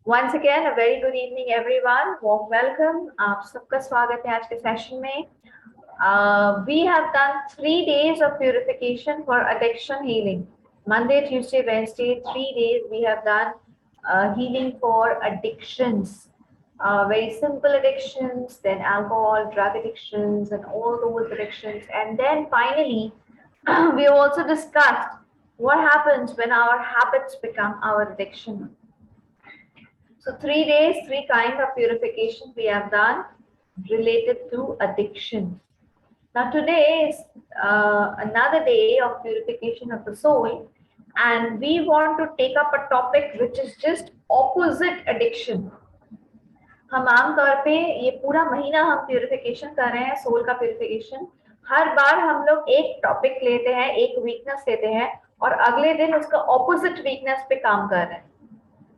Once again, a very good evening, everyone. Warm welcome. आप सबका स्वागत है आज के सेशन में. We have done 3 days of purification for addiction healing. Monday, Tuesday, Wednesday, 3 days we have done healing for addictions. Very simple addictions, then alcohol, drug addictions, and all those addictions. And then finally, we have also discussed what happens when our habits become our addiction. So 3 days, 3 kinds of purification we have done related to addiction. Now today is another day of purification of the soul, and we want to take up a topic which is just opposite addiction. हम आम तौर पे ये पूरा महीना हम purification कर रहे हैं, सोल का प्यूरिफिकेशन. हर बार हम लोग एक टॉपिक लेते हैं, एक वीकनेस लेते हैं और अगले दिन उसका ऑपोजिट वीकनेस पे काम कर रहे हैं.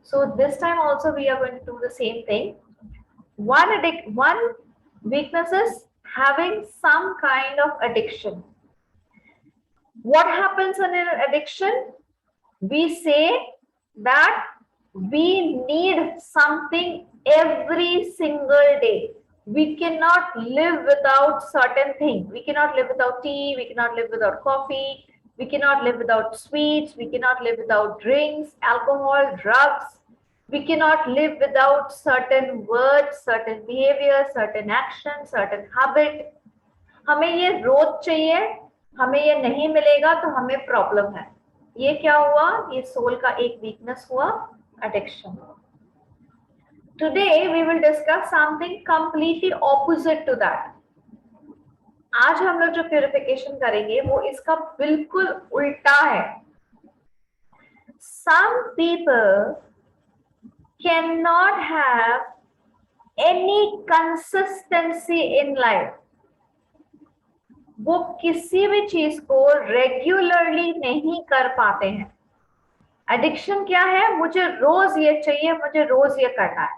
So this time also we are going to do the same thing. One weakness is having some kind of addiction. What happens in an addiction? We say that we need something every single day. We cannot live without certain things. We cannot live without tea. We cannot live without coffee. We cannot live without sweets. We cannot live without drinks, alcohol, drugs. We cannot live without certain words, certain behavior, certain action, certain habit. हमें ये रोज चाहिए, हमें ये नहीं मिलेगा तो हमें problem है. ये क्या हुआ? ये सोल का एक वीकनेस हुआ, addiction. Today we will discuss something completely opposite to that. आज हम लोग जो प्यूरिफिकेशन करेंगे वो इसका बिल्कुल उल्टा है. Some people cannot have any consistency in life. वो किसी भी चीज को रेगुलरली नहीं कर पाते हैं. एडिक्शन क्या है? मुझे रोज ये चाहिए, मुझे रोज ये करना है.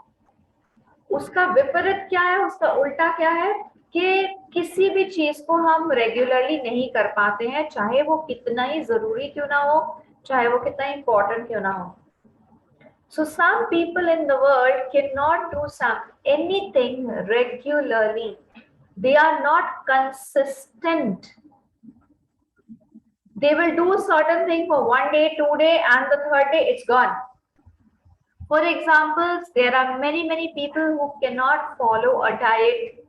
उसका विपरीत क्या है? उसका उल्टा क्या है कि किसी भी चीज को हम रेगुलरली नहीं कर पाते हैं, चाहे वो कितना ही जरूरी क्यों ना हो, चाहे वो कितना इंपॉर्टेंट क्यों ना हो. So some people in the world cannot do anything regularly. They are not consistent. They will do certain thing for 1 day, 2 day, and the 3rd day it's gone. For example, there are many people who cannot follow a diet.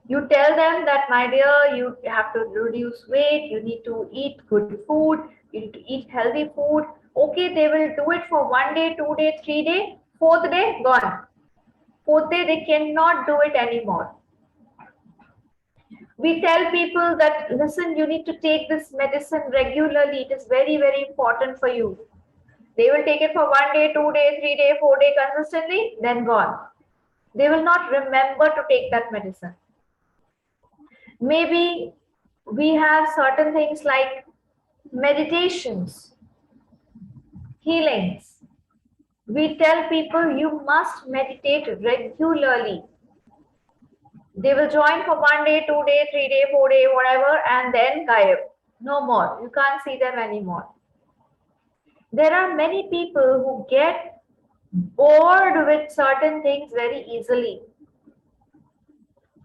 You tell them that, my dear, you have to reduce weight, you need to eat good food, you need to eat healthy food. Okay, they will do it for 1 day, 2 day, 3 day, 4th day, gone. 4th day, they cannot do it anymore. We tell people that, listen, you need to take this medicine regularly. It is very important for you. They will take it for 1 day, 2 day, 3 day, 4 day consistently, then gone. They will not remember to take that medicine. Maybe we have certain things like meditations, healings. We tell people you must meditate regularly. They will join for 1 day, 2 day, 3 day, 4 day, whatever, and then gayab. No more. You can't see them anymore. There are many people who get bored with certain things very easily.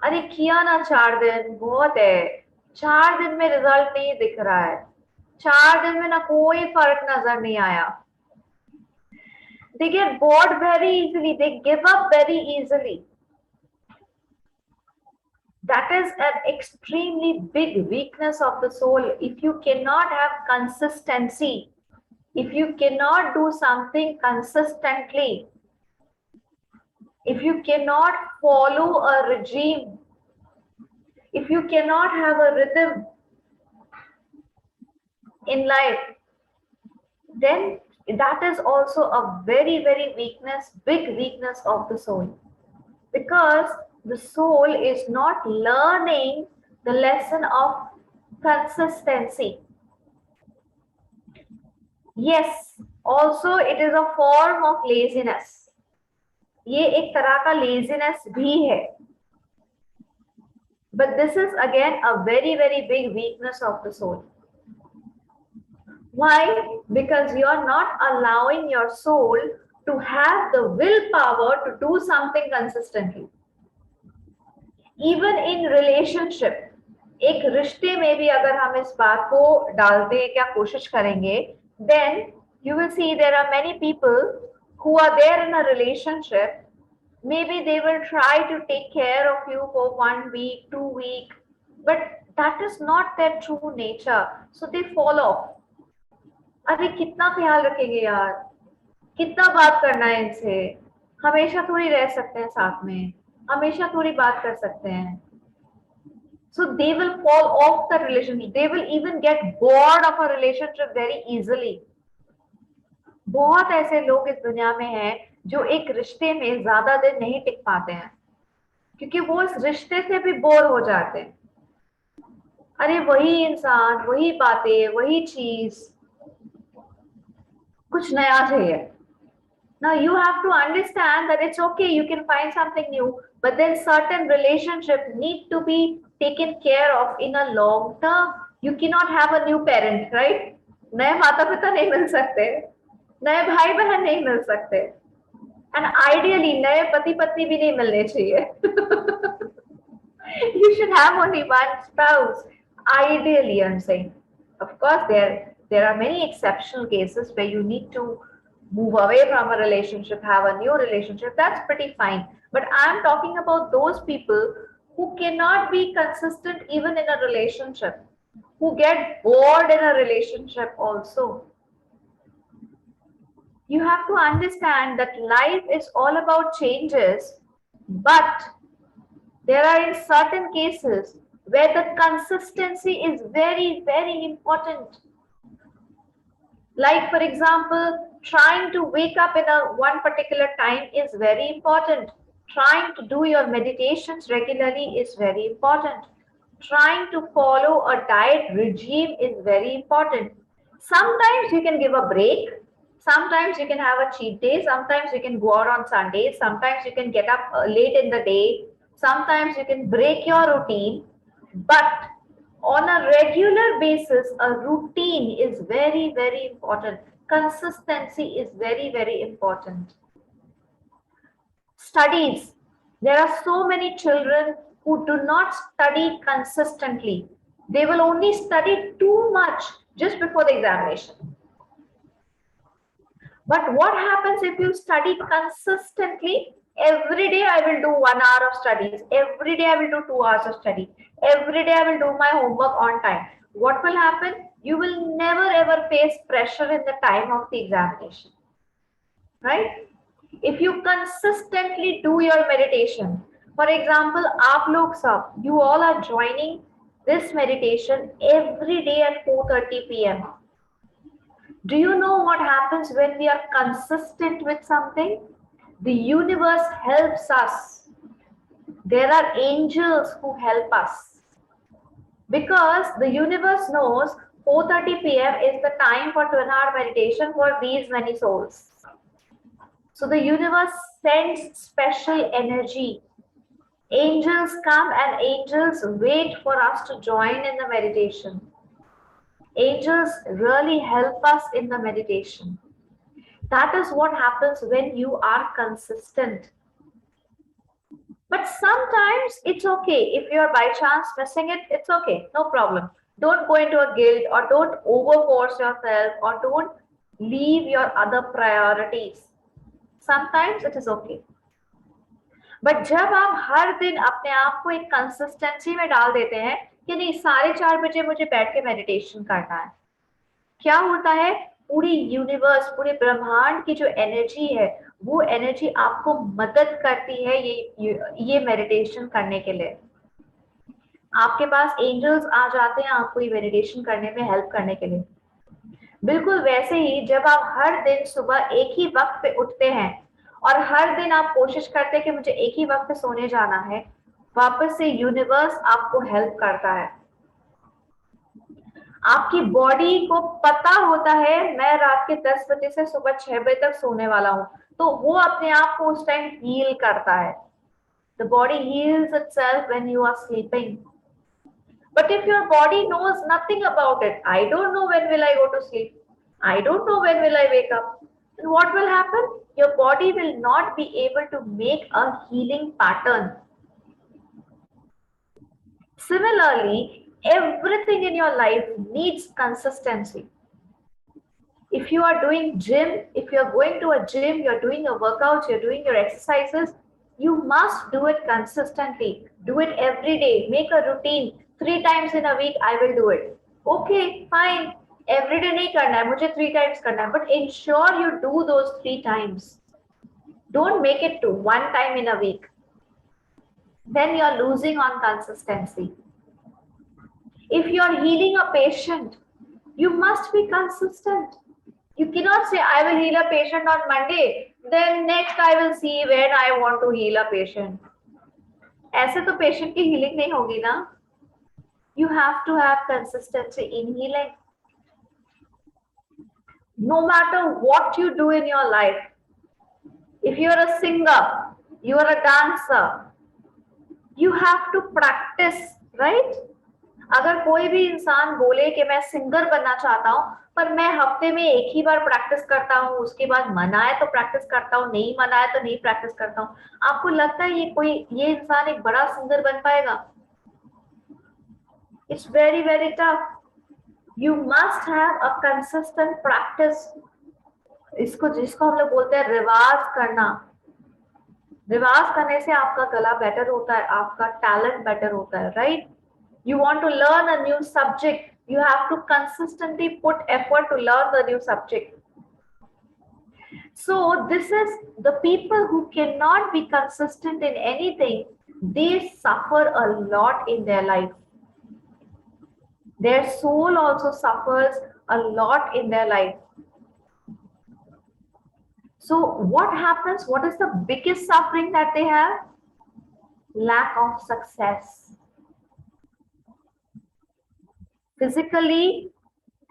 अरे किया ना 4 दिन, बहुत है. 4 दिन में result नहीं दिख रहा है. 4 दिन में ना कोई फर्क नजर नहीं आया. They get bored very easily. They give up very easily. That is an extremely big weakness of the soul. If you cannot have consistency, if you cannot do something consistently, if you cannot follow a regime, if you cannot have a rhythm in life, then that is also a very big weakness of the soul. Because the soul is not learning the lesson of consistency. Yes, also it is a form of laziness. ये एक तरह का laziness भी है. But this is again a very big weakness of the soul. Why? Because you are not allowing your soul to have the willpower to do something consistently. Even in relationship, एक रिश्ते में भी अगर हम इस बात को डालते हैं क्या कोशिश करेंगे, then you will see there are many people who are there in a relationship. Maybe they will try to take care of you for 1 week, 2 week, but that is not their true nature. So they fall off. अरे कितना ख्याल रखेंगे यार, कितना बात करना है इनसे, हमेशा थोड़ी रह सकते हैं साथ में, हमेशा थोड़ी बात कर सकते हैं. So they will fall off the relationship. They will even get bored of a relationship very easily. बहुत ऐसे लोग इस दुनिया में हैं जो एक रिश्ते में ज्यादा दिन नहीं टिक पाते हैं क्योंकि वो इस रिश्ते से भी बोर हो जाते हैं. अरे वही इंसान, वही बातें, वही चीज, कुछ नया चाहिए. Now you have to understand that it's okay, you can find something new, but then certain relationships need to be taken care of in a long term. You cannot have a new parent, right? नए माता पिता नहीं मिल सकते, नए भाई बहन नहीं मिल सकते, एंड आइडियली नए पति पत्नी भी नहीं मिलने चाहिए. You should have only one spouse. Ideally, I'm saying. Of course, there are many exceptional cases where you need to move away from a relationship, have a new relationship. That's pretty fine. But I'm talking about those people who cannot be consistent even in a relationship, who get bored in a relationship also. You have to understand that life is all about changes, but there are in certain cases where the consistency is very, very important. Like for example, trying to wake up in a one particular time is very important. Trying to do your meditations regularly is very important. Trying to follow a diet regime is very important. Sometimes you can give a break. Sometimes you can have a cheat day. Sometimes you can go out on Sundays. Sometimes you can get up late in the day. Sometimes you can break your routine. But on a regular basis, a routine is very, very important. Consistency is very, very important. Studies. There are so many children who do not study consistently. They will only study too much just before the examination. But what happens if you study consistently? Every day I will do 1 hour of studies. Every day I will do 2 hours of study. Every day I will do my homework on time. What will happen? You will never ever face pressure in the time of the examination. Right? If you consistently do your meditation, for example, आप लोग सब, you all are joining this meditation every day at 4:30 p.m. Do you know what happens when we are consistent with something? The universe helps us. There are angels who help us because the universe knows 4:30 p.m. is the time for 12-hour meditation for these many souls. So the universe sends special energy. Angels come and angels wait for us to join in the meditation. Angels really help us in the meditation. That is what happens when you are consistent. But sometimes it's okay. If you're by chance missing it, it's okay. No problem. Don't go into a guilt or don't overforce yourself or don't leave your other priorities. Sometimes it is okay. But जब आप हर दिन अपने आप को एक consistency में डाल देते हैं कि नहीं 4:30 बजे मुझे बैठ के मेडिटेशन करना है, क्या होता है? पूरी यूनिवर्स, पूरे ब्रह्मांड की जो एनर्जी है वो एनर्जी आपको मदद करती है ये मेडिटेशन करने के लिए. आपके पास एंजल्स आ जाते हैं आपको ये मेडिटेशन करने में हेल्प करने के लिए. बिल्कुल वैसे ही जब आप हर दिन सुबह एक ही वक्त पे उठते हैं और हर दिन आप कोशिश करते हैं कि मुझे एक ही वक्त पे सोने जाना है, वापस से यूनिवर्स आपको हेल्प करता है. आपकी बॉडी को पता होता है मैं रात के 10 बजे से सुबह 6 बजे तक सोने वाला हूं, तो वो अपने आप को उस टाइम हील करता है. The body heals itself when you are sleeping. But if your body knows nothing about it, I don't know when will I go to sleep. I don't know when will I wake up. And what will happen? Your body will not be able to make a healing pattern. Similarly, everything in your life needs consistency. If you are doing gym, if you're going to a gym, you're doing your workouts, you're doing your exercises, you must do it consistently. Do it every day. Make a routine. 3 times in a week, I will do it. Okay, fine. Every day नहीं करना है मुझे 3 times करना है but ensure you do those 3 times. Don't make it to 1 time in a week. Then you're losing on consistency. If you're healing a patient, you must be consistent. You cannot say, I will heal a patient on Monday, then next I will see when I want to heal a patient. ऐसे तो patient की healing नहीं होगी ना. You have to have consistency in healing. No matter what you do in your life, if you are a singer, you are a dancer, you have to practice, right? अगर कोई भी इंसान बोले कि मैं सिंगर बनना चाहता हूँ पर मैं हफ्ते में एक ही बार प्रैक्टिस करता हूँ, उसके बाद मना है तो प्रैक्टिस करता हूँ, नहीं मना है तो नहीं प्रैक्टिस करता हूँ, आपको लगता है ये इंसान एक बड़ा सिंगर बन पाएगा? It's very very tough. You must have a consistent practice. जिसको हम लोग बोलते हैं रिवाज करना. रिवाज करने से आपका गला बेटर होता है, आपका टैलेंट बेटर होता है, right? You want to learn a new subject, you have to consistently put effort to learn the new subject. So this is the people who cannot be consistent in anything, they suffer a lot in their life. Their soul also suffers a lot in their life. So what happens? What is the biggest suffering that they have? Lack of success. Physically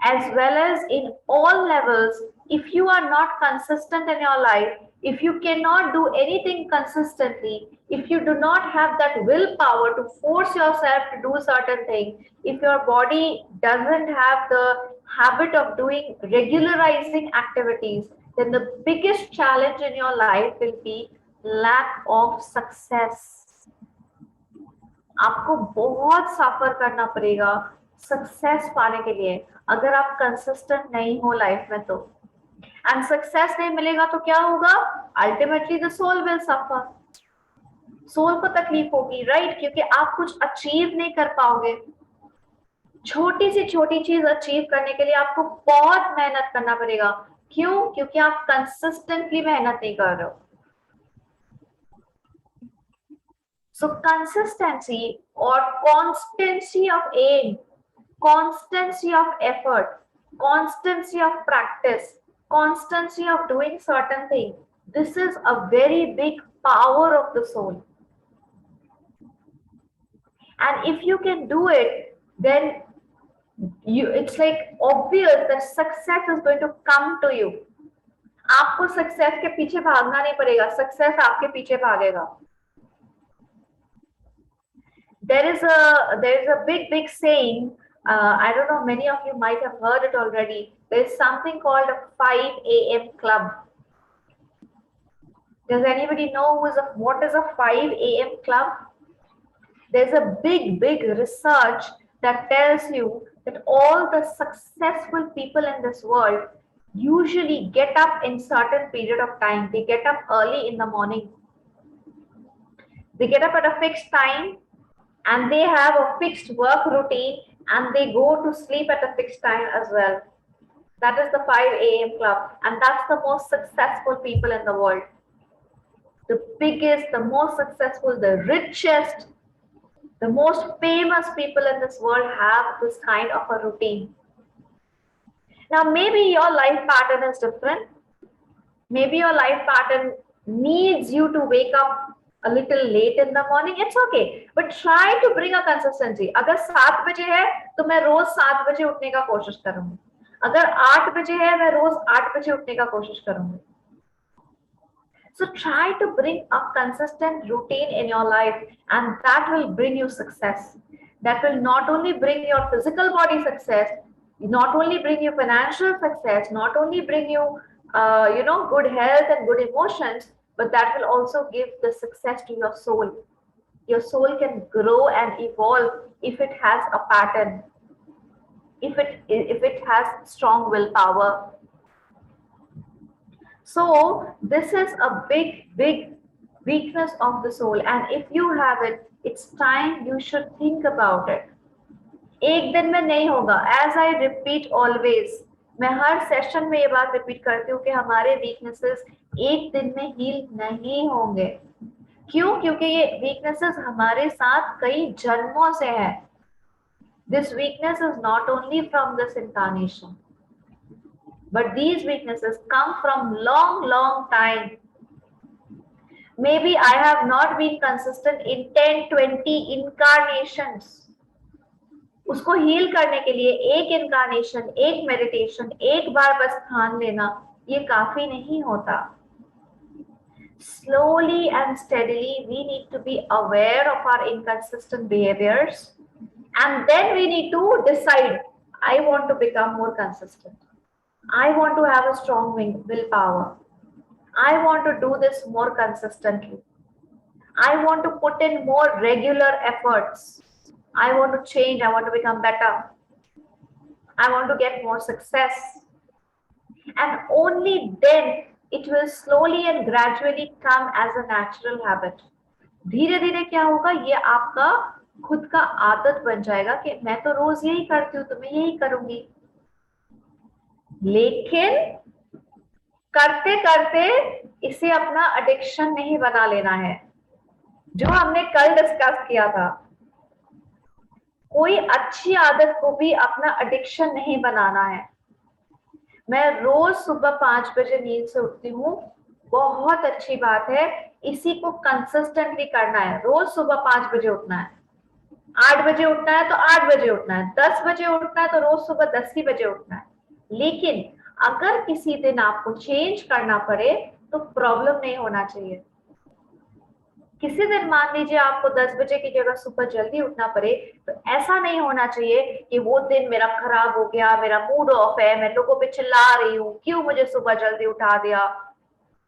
as well as in all levels, if you are not consistent in your life, if you cannot do anything consistently, if you do not have that willpower to force yourself to do certain things, if your body doesn't have the habit of doing regularizing activities, then the biggest challenge in your life will be lack of success. आपको बहुत सफर करना पड़ेगा success पाने के लिए अगर आप consistent नहीं हो लाइफ में तो. एंड सक्सेस नहीं मिलेगा तो क्या होगा? Ultimately the soul will suffer. Soul को तकलीफ होगी, राइट? क्योंकि आप कुछ अचीव नहीं कर पाओगे. छोटी सी छोटी चीज अचीव करने के लिए आपको बहुत मेहनत करना पड़ेगा. क्यों? क्योंकि आप कंसिस्टेंटली मेहनत नहीं कर रहे हो. So consistency or constancy of aim, constancy of effort, constancy of practice, constancy of doing certain things, this is a very big power of the soul. And if you can do it, then it's like obvious that success is going to come to you. आपको success के पीछे भागना नहीं पड़ेगा, success आपके पीछे भागेगा. There is a big saying. I don't know, many of you might have heard it already. There is something called a 5 a.m. club. Does anybody know what is a 5 a.m. club? There's a big research that tells you that all the successful people in this world usually get up in certain period of time. They get up early in the morning. They get up at a fixed time and they have a fixed work routine and they go to sleep at a fixed time as well. That is the 5 a.m. club, and that's the most successful people in the world. The biggest, the most successful, the richest, the most famous people in this world have this kind of a routine. Now, maybe your life pattern is different. Maybe your life pattern needs you to wake up a little late in the morning. It's okay, but try to bring a consistency. अगर 7 बजे है तो मैं रोज 7 बजे उठने का कोशिश करूंगी. अगर 8 बजे है मैं रोज 8 बजे उठने का कोशिश करूंगी. So try to bring a consistent routine in your life, and that will bring you success. That will not only bring your physical body success, not only bring you financial success, not only bring you good health and good emotions, but that will also give the success to your soul. Your soul can grow and evolve if it has a pattern, if it has strong willpower. So this is a big weakness of the soul, and if you have it, it's time you should think about it. एक दिन में नहीं होगा, as I repeat always, मैं हर session में ये बात repeat करती हूँ कि हमारे वीकनेसेस एक दिन में हील नहीं होंगे। क्यों? क्योंकि ये वीकनेसेस हमारे साथ कई जन्मों से है। This weakness is not only from this incarnation, but these weaknesses come from long time. Maybe I have not been consistent in 10-20 incarnations. उसको हील करने के लिए एक इनकारनेशन, एक मेडिटेशन, एक बार बस ध्यान लेना ये काफी नहीं होता। Slowly and steadily we need to be aware of our inconsistent behaviors, and then we need to decide, I want to become more consistent. I want to have a strong willpower. I want to do this more consistently. I want to put in more regular efforts. I want to change. I want to become better. I want to get more success. And only then it will slowly and gradually come as a natural habit. धीरे धीरे क्या होगा, ये आपका खुद का आदत बन जाएगा कि मैं तो रोज यही करती हूँ तो मैं यही करूंगी। लेकिन करते करते इसे अपना एडिक्शन नहीं बना लेना है, जो हमने कल डिस्कस किया था। कोई अच्छी आदत को भी अपना एडिक्शन नहीं बनाना है। मैं रोज सुबह 5 बजे नींद से उठती हूँ, बहुत अच्छी बात है, इसी को कंसिस्टेंटली करना है। रोज सुबह 5 बजे उठना है, 8 बजे उठना है तो 8 बजे उठना है, 10 बजे उठना है तो रोज सुबह 10 ही बजे उठना है। लेकिन अगर किसी दिन आपको चेंज करना पड़े तो प्रॉब्लम नहीं होना चाहिए। किसी दिन मान लीजिए आपको 10 बजे की जगह सुबह जल्दी उठना पड़े, तो ऐसा नहीं होना चाहिए कि वो दिन मेरा खराब हो गया, मेरा मूड ऑफ है, मैं लोगों पे चिल्ला रही हूँ, क्यों मुझे सुबह जल्दी उठा दिया,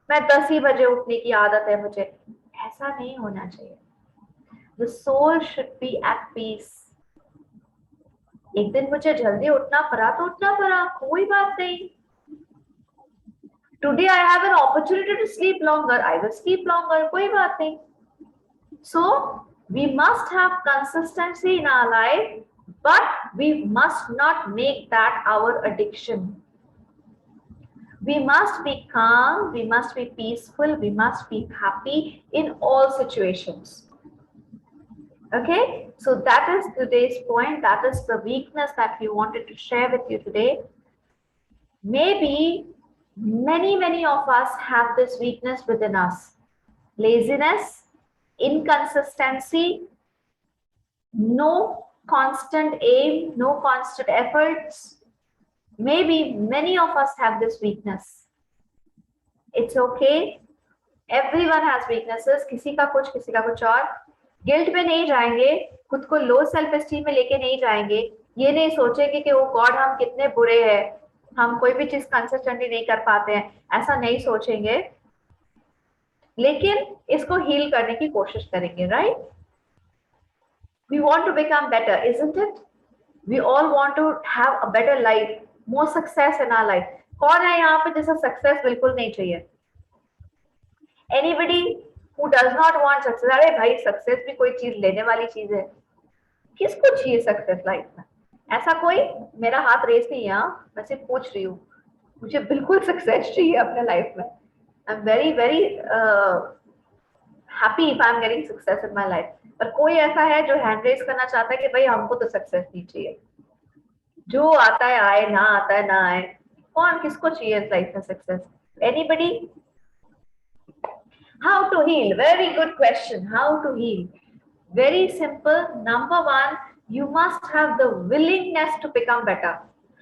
मैं 10 ही बजे उठने की आदत है मुझे। ऐसा नहीं होना चाहिए। The soul should be at peace. एक दिन मुझे जल्दी उठना पड़ा तो उठना पड़ा, कोई बात नहीं। Today I have an opportunity to sleep longer, I will sleep longer, कोई बात नहीं। So we must have consistency in our life, but we must not make that our addiction. We must be calm, we must be peaceful, we must be happy in all situations. Okay, so that is today's point. That is the weakness that we wanted to share with you today. Maybe many of us have this weakness within us. Laziness, inconsistency, no constant aim, no constant efforts. Maybe many of us have this weakness. It's okay. Everyone has weaknesses. किसी का कुछ और। Guilt में नहीं जाएंगे, खुद को low self esteem में लेके नहीं जाएंगे, ये नहीं सोचेंगे कि ओ गॉड हम कितने बुरे हैं, हम कोई भी चीज कंसिस्टेंटली नहीं कर पाते हैं, ऐसा नहीं सोचेंगे। लेकिन इसको हील करने की कोशिश करेंगे, right? We want to become better, isn't it? We all want to have a better life, more success in our life. कौन है यहाँ पे जिसे सक्सेस बिल्कुल नहीं चाहिए? Anybody who does not want success? अरे भाई, सक्सेस भी कोई चीज लेने वाली चीज है, किसको चाहिए सक्सेस लाइफ में? ऐसा कोई? मेरा हाथ रेस नहीं है, मैं सिर्फ पूछ रही हूँ, मुझे बिल्कुल सक्सेस चाहिए अपने लाइफ में। I am very happy if I am getting success in my life. पर कोई ऐसा है जो हैंड रेस करना चाहता है कि भाई हमको तो सक्सेस नहीं चाहिए, जो आता है आए, ना आता है ना आए, कौन किसको चाहिए इस लाइफ में success? Anybody? How to heal? Very good question. How to heal? Very simple. Number one, you must have the willingness to become better.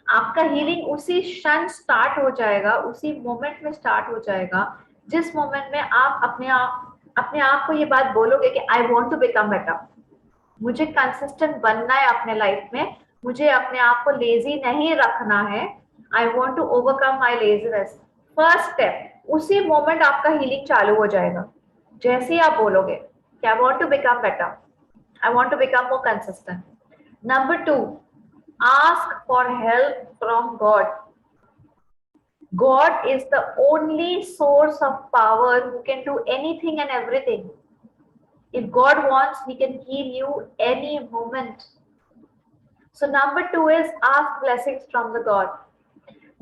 आपका हीलिंग उसी क्षण स्टार्ट हो जाएगा, उसी मोमेंट में स्टार्ट हो जाएगा जिस मोमेंट में आप अपने आप को ये बात बोलोगे कि I want to become better, मुझे कंसिस्टेंट बनना है अपने लाइफ में, मुझे अपने आप को लेजी नहीं रखना है, I want to overcome my laziness, first step, उसी मोमेंट आपका हीलिंग चालू हो जाएगा। जैसे ही आप बोलोगे कि I want to become better, I want to become more consistent. Number 2, ask for help from God. God is the only source of power who can do anything and everything. If God wants, He can heal you any moment. So number 2 is ask blessings from the God.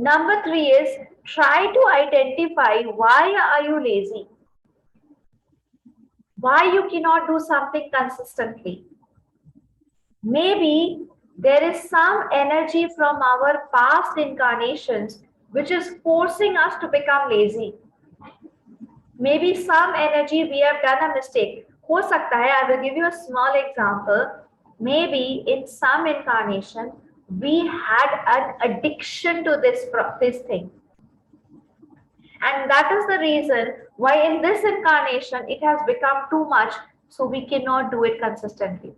Number 3 is try to identify why are you lazy? Why you cannot do something consistently? Maybe there is some energy from our past incarnations which is forcing us to become lazy. Maybe some energy we have done a mistake. हो सकता है, I will give you a small example. Maybe in some incarnation we had an addiction to this thing, and that is the reason why in this incarnation it has become too much, so we cannot do it consistently.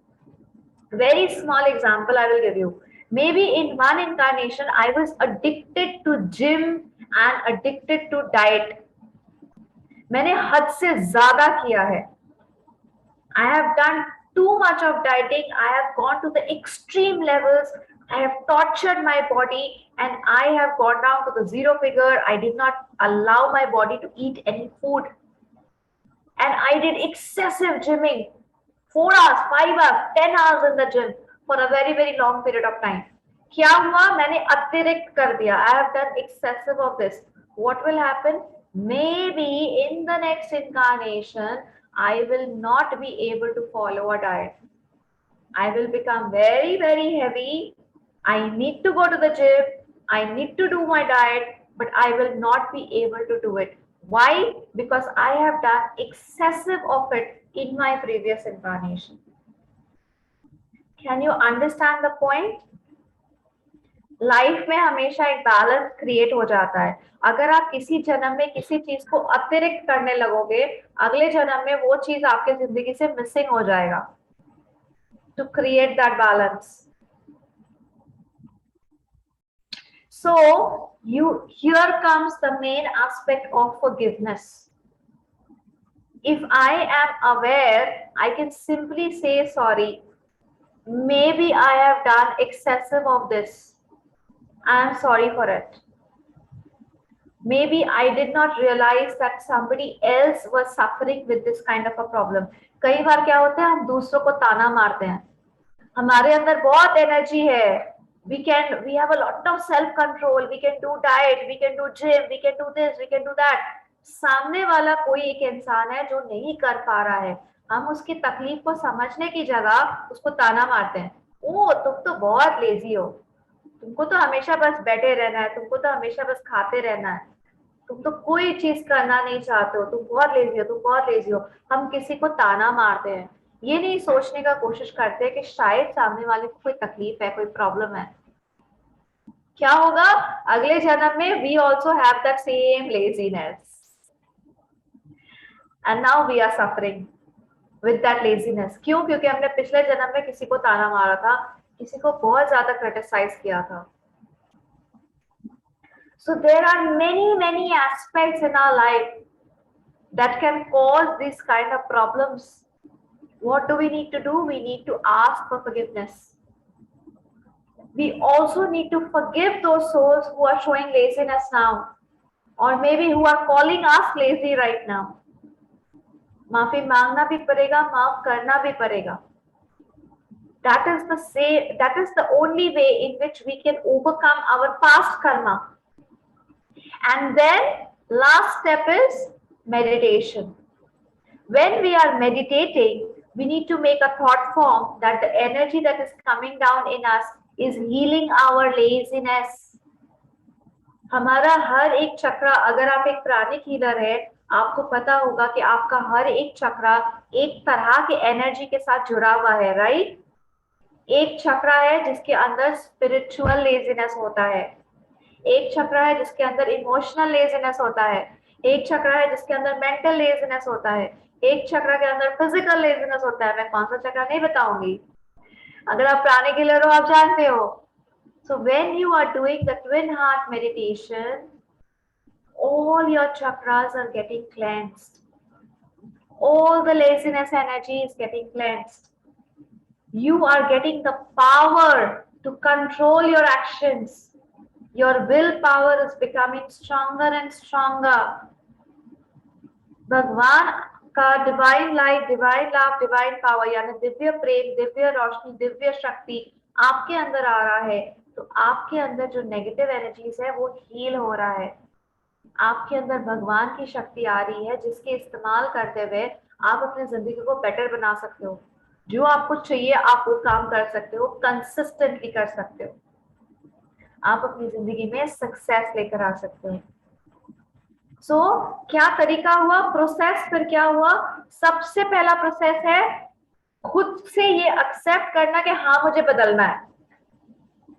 Very small example I will give you. Maybe in one incarnation I was addicted to gym and addicted to diet. मैंने हद से ज्यादा किया है. I have done too much of dieting. I have gone to the extreme levels. I have tortured my body and I have gone down to the zero figure. I did not allow my body to eat any food. And I did excessive gymming. 4 hours, 5 hours, 10 hours in the gym for a very, very long period of time. क्या हुआ? मैंने अतिरिक्त कर दिया. I have done excessive of this. What will happen? Maybe in the next incarnation, I will not be able to follow a diet. I will become very, very heavy. I need to go to the gym. I need to do my diet, but I will not be able to do it. Why? Because I have done excessive of it in my previous incarnation. Can you understand the point? Life में हमेशा एक balance create हो जाता है. अगर आप किसी जन्म में किसी चीज को अतिरिक्त करने लगोगे, अगले जन्म में वो चीज आपके जिंदगी से मिसिंग हो जाएगा. To create that balance. So here comes the main aspect of forgiveness. If I am aware, I can simply say sorry. Maybe I have done excessive of this. I am sorry for it. Maybe I did not realize that somebody else was suffering with this kind of a problem. कई बार क्या होता है, हम दूसरों को ताना मारते हैं. हमारे अंदर बहुत एनर्जी है. We have a lot of self control. We can do diet, we can do gym, we can do this, we can do that. सामने वाला कोई एक इंसान है जो नहीं कर पा रहा है, हम उसकी तकलीफ को समझने की जगह उसको ताना मारते हैं. ओ तुम तो बहुत लेजी हो, तुमको तो हमेशा बस बैठे रहना है, तुमको तो हमेशा बस खाते रहना है, तुम तो कोई चीज करना नहीं चाहते हो, तुम बहुत लेजी हो, तुम बहुत लेजी हो. हम किसी को ताना मारते हैं, ये नहीं सोचने का कोशिश करते कि शायद सामने वाले को कोई तकलीफ है, कोई प्रॉब्लम है. क्या होगा अगले जन्म में? We also have that same laziness and now we are suffering with that laziness. क्यों? क्योंकि हमने पिछले जन्म में किसी को ताना मारा था, किसी को बहुत ज्यादा क्रिटिसाइज किया था. So there are many aspects in our life that can cause these kind of problems. What do we need to do? We need to ask for forgiveness. We also need to forgive those souls who are showing laziness now, or maybe who are calling us lazy right now. माफी मांगना भी पड़ेगा, माफ करना भी पड़ेगा. That is the only way in which we can overcome our past karma. And then last step is meditation. When we are meditating, we need to make a thought form that the energy that is coming down in us is healing our laziness. हमारा हर एक चक्रा, अगर आप एक प्राणिक healer है, आपको पता होगा कि आपका हर एक चक्रा एक तरह के एनर्जी के साथ जुड़ा हुआ है, राइट? एक चक्रा है जिसके अंदर स्पिरिचुअल लेजीनेस होता है, एक चक्रा है जिसके अंदर इमोशनल लेजीनेस होता है, एक चक्रा है जिसके अंदर मेंटल लेजीनेस होता है, एक चक्रा के अंदर फिजिकल लेजीनेस होता है. मैं कौन सा चक्रा नहीं बताऊंगी. अगर आप प्राणी कीलर हो, आप जानते हो. So when you are doing the twin heart meditation, all your chakras are getting cleansed. All the laziness energy is getting cleansed. You are getting the power to control your actions. Your willpower is becoming stronger and stronger. भगवान का divine light, divine love, divine power यानी दिव्य प्रेम, दिव्य रोशनी, दिव्य शक्ति आपके अंदर आ रहा है. तो आपके अंदर जो नेगेटिव एनर्जीज है वो हील हो रहा है. आपके अंदर भगवान की शक्ति आ रही है जिसके इस्तेमाल करते हुए आप अपनी जिंदगी को बेटर बना सकते हो. जो आपको चाहिए आप वो काम कर सकते हो, कंसिस्टेंटली कर सकते हो. आप अपनी जिंदगी में सक्सेस लेकर आ सकते हो. सो क्या तरीका हुआ, प्रोसेस फिर क्या हुआ. सबसे पहला प्रोसेस है खुद से ये एक्सेप्ट करना कि हाँ मुझे बदलना है.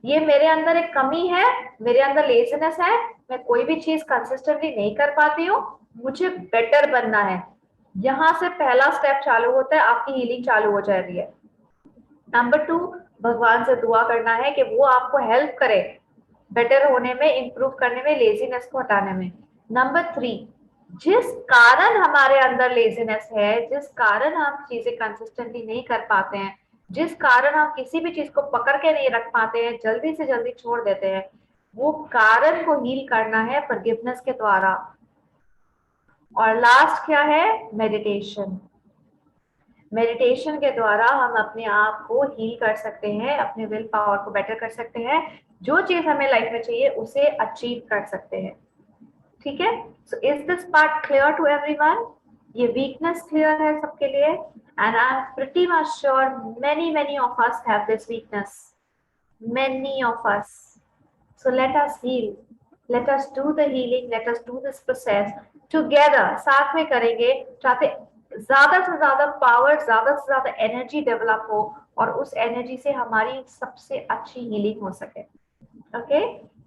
ये मेरे अंदर एक कमी है, मेरे अंदर लेजीनेस है, मैं कोई भी चीज कंसिस्टेंटली नहीं कर पाती हूँ, मुझे बेटर बनना है. यहाँ से पहला स्टेप चालू होता है, आपकी हीलिंग चालू हो जा रही है. नंबर 2, भगवान से दुआ करना है कि वो आपको हेल्प करे बेटर होने में, इंप्रूव करने में, लेजीनेस को हटाने में. नंबर 3, जिस कारण हमारे अंदर लेजीनेस है, जिस कारण हम चीजें कंसिस्टेंटली नहीं कर पाते हैं, जिस कारण हम किसी भी चीज को पकड़ के नहीं रख पाते हैं, जल्दी से जल्दी छोड़ देते हैं, वो कारण को हील करना है फॉरगिवनेस के द्वारा. और लास्ट क्या है, मेडिटेशन. मेडिटेशन के द्वारा हम अपने आप को हील कर सकते हैं, अपने विल पावर को बेटर कर सकते हैं, जो चीज हमें लाइफ में चाहिए उसे अचीव कर सकते हैं. ठीक है. So is this part clear to everyone? ये वीकनेस क्लियर है सबके लिए? And I am pretty much sure many of us have this weakness, many of us. So let us heal, let us do the healing, let us do this process together. साथ में करेंगे, चाहते ज्यादा से ज्यादा पावर, ज्यादा से ज्यादा एनर्जी डेवलप हो और उस एनर्जी से हमारी सबसे अच्छी हीलिंग हो सके. Okay,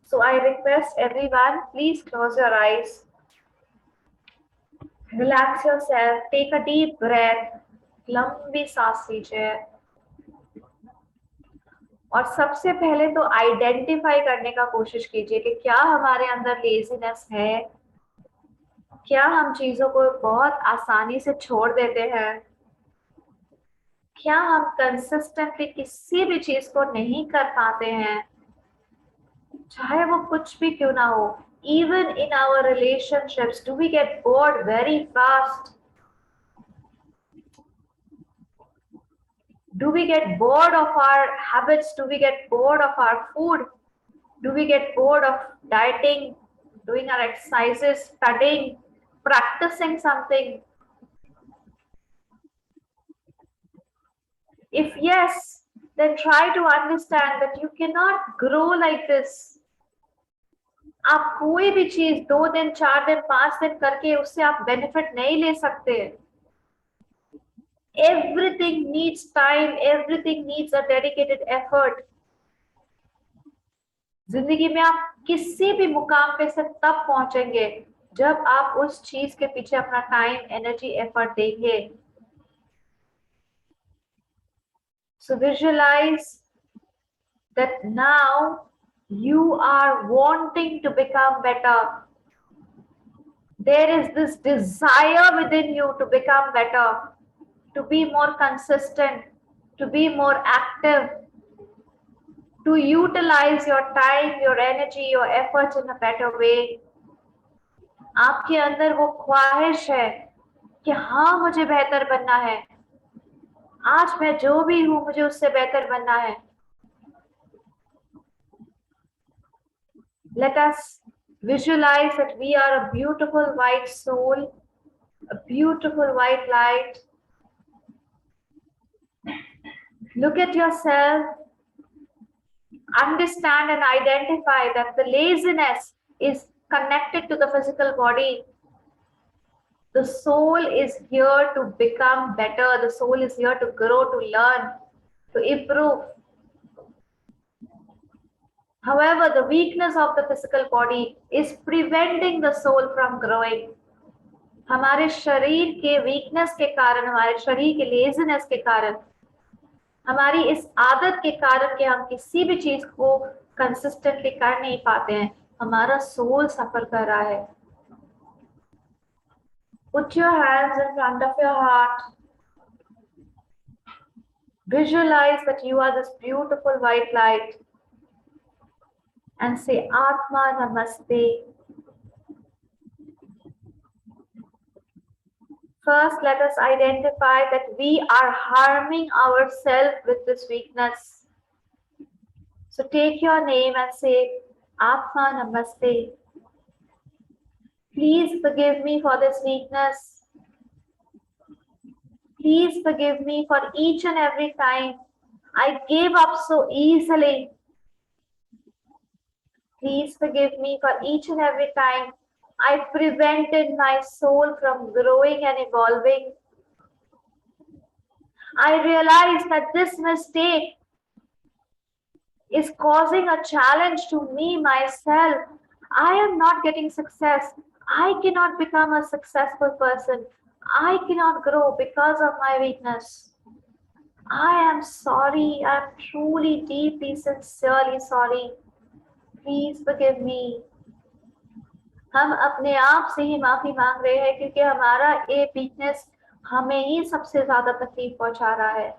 so I request everyone, please close your eyes, relax yourself, take a deep breath, लंबी सांस लीजिए. और सबसे पहले तो आइडेंटिफाई करने का कोशिश कीजिए कि क्या हमारे अंदर लेजीनेस है, क्या हम चीजों को बहुत आसानी से छोड़ देते हैं, क्या हम कंसिस्टेंटली किसी भी चीज को नहीं कर पाते हैं, चाहे वो कुछ भी क्यों ना हो. Even in our relationships, do we get bored very fast? Do we get bored of our habits? Do we get bored of our food? Do we get bored of dieting, doing our exercises, studying, practicing something? If yes, then try to understand that you cannot grow like this. आप कोई भी चीज 2 दिन, 4 दिन, 5 दिन करके उससे आप बेनिफिट नहीं ले सकते. Everything needs time, everything needs a dedicated effort. जिंदगी में आप किसी भी मुकाम पे से तब पहुंचेंगे जब आप उस चीज के पीछे अपना टाइम, एनर्जी, एफर्ट देंगे. So visualize that now you are wanting to become better. There is this desire within you to become better, to be more consistent, to be more active, to utilize your time, your energy, your efforts in a better way. आपके अंदर वो ख्वाहिश है कि हाँ मुझे बेहतर बनना है, आज मैं जो भी हूं मुझे उससे बेहतर बनना है. Let us visualize that we are a beautiful white soul, a beautiful white light. Look at yourself, understand and identify that the laziness is connected to the physical body. The soul is here to become better. The soul is here to grow, to learn, to improve. However, the weakness of the physical body is preventing the soul from growing. हमारे शरीर के weakness के कारण, हमारे शरीर के laziness के कारण हमारी इस आदत के कारण कि हम किसी भी चीज को कंसिस्टेंटली कर नहीं पाते हैं, हमारा सोल सफर कर रहा है। Put your hands in front of your heart. Visualize that you are this beautiful white light and say Atma Namaste. First, let us identify that we are harming ourselves with this weakness. So take your name and say Atma Namaste. Please forgive me for this weakness. Please forgive me for each and every time I gave up so easily. Please forgive me for each and every time I prevented my soul from growing and evolving. I realize that this mistake is causing a challenge to me myself. I am not getting success. I cannot become a successful person. I cannot grow because of my weakness. I am sorry. I am truly, deeply, sincerely sorry. Please forgive me. हम अपने आप से ही माफी मांग रहे हैं क्योंकि हमारा ये वीकनेस हमें ही सबसे ज्यादा तकलीफ पहुंचा रहा है।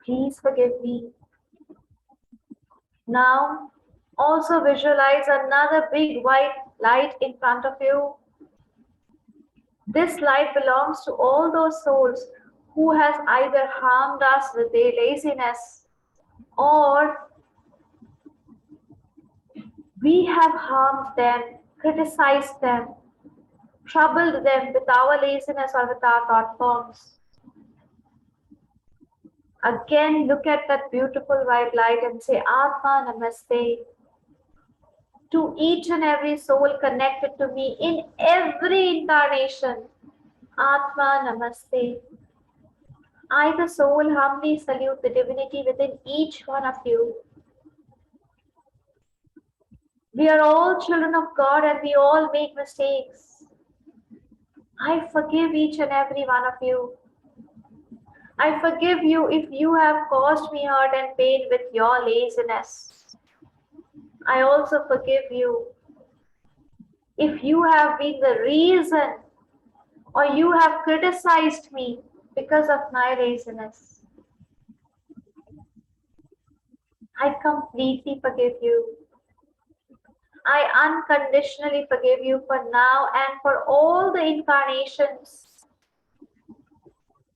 Please forgive me. Now, also visualize another big white light in front of you. This light belongs to all those souls who has either harmed us with their laziness or we have harmed them, criticized them, troubled them with our laziness or with our thought forms. Again, look at that beautiful white light and say Atma Namaste to each and every soul connected to me in every incarnation. Atma Namaste. I, the soul, humbly salute the divinity within each one of you. We are all children of God and we all make mistakes. I forgive each and every one of you. I forgive you if you have caused me hurt and pain with your laziness. I also forgive you if you have been the reason or you have criticized me because of my laziness. I completely forgive you. I unconditionally forgive you for now and for all the incarnations.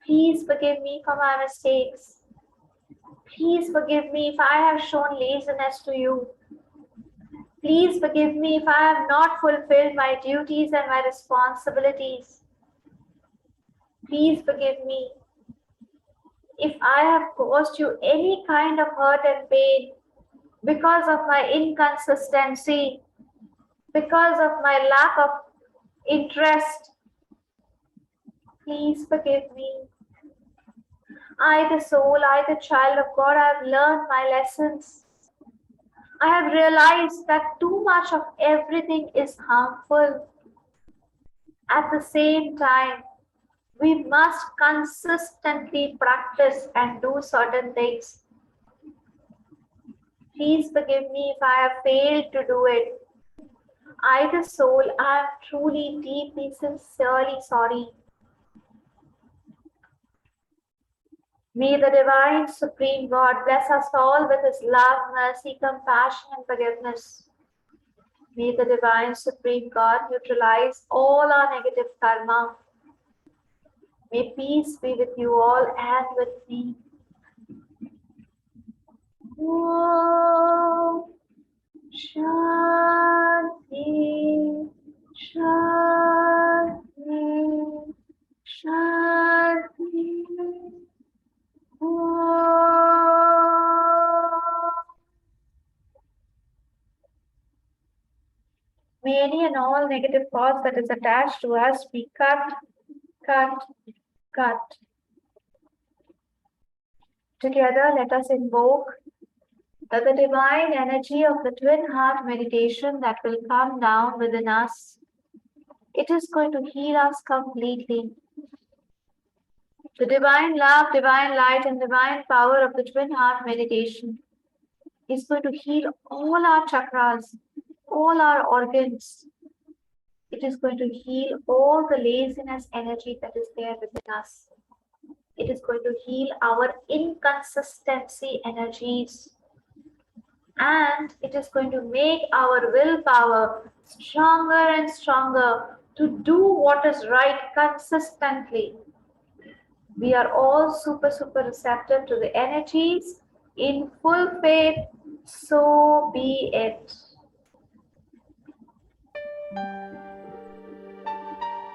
Please forgive me for my mistakes. Please forgive me if I have shown laziness to you. Please forgive me if I have not fulfilled my duties and my responsibilities. Please forgive me if I have caused you any kind of hurt and pain because of my inconsistency, because of my lack of interest. Please forgive me. I, the soul, I, the child of God, I have learned my lessons. I have realized that too much of everything is harmful. At the same time, we must consistently practice and do certain things. Please forgive me if I have failed to do it. I, the soul, I am truly, deeply, sincerely sorry. May the divine supreme God bless us all with his love, mercy, compassion, and forgiveness. May the divine supreme God neutralize all our negative karma. May peace be with you all and with me. Om Shanti, Shanti, Shanti. May any and all negative thoughts that is attached to us be cut, cut, cut. Together, let us invoke that the divine energy of the twin heart meditation that will come down within us, it is going to heal us completely. The divine love, divine light, and divine power of the twin heart meditation is going to heal all our chakras, all our organs. It is going to heal all the laziness energy that is there within us. It is going to heal our inconsistency energies. And it is going to make our willpower stronger and stronger to do what is right consistently. We are all super receptive to the energies. In full faith, so be it.